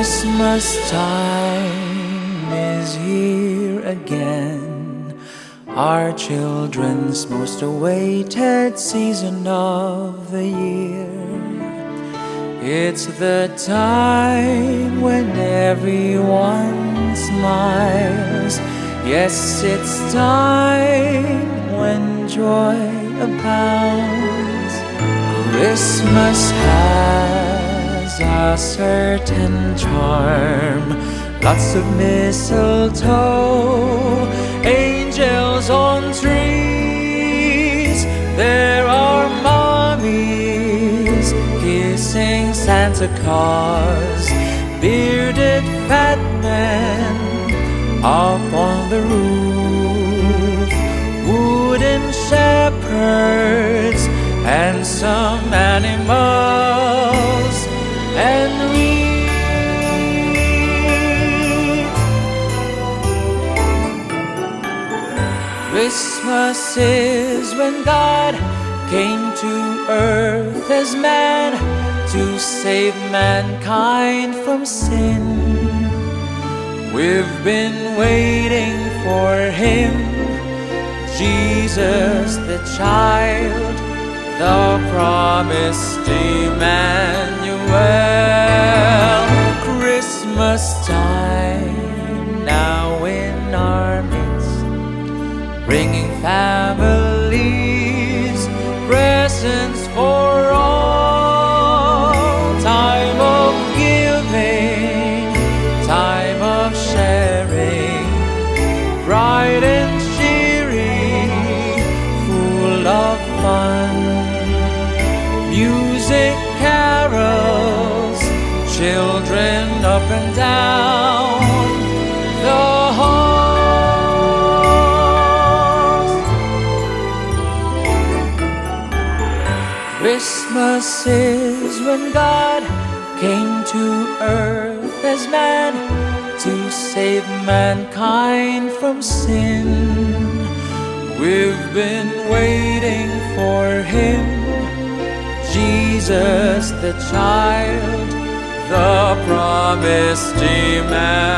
Christmas time is here again, our children's most awaited season of the year. It's the time when everyone smiles. Yes, it's time when joy abounds. Christmas has a certain charm, lots of mistletoe, angels on trees. There are mommies kissing Santa Claus, bearded fat men up on the roof, wooden shepherds and some animals and wreaths. Christmas is when God came to earth as man to save mankind from sin. We've been waiting for him, Jesus the child, the promised Emmanuel. Christmas time now in our midst, bringing families presents for all. Time of giving, time of sharing, bright and cheery, full of fun. Music, carols, children up and down the halls. Christmas is when God came to earth as man to save mankind from sin. We've been waiting for him, Jesus the child, the promised Emmanuel.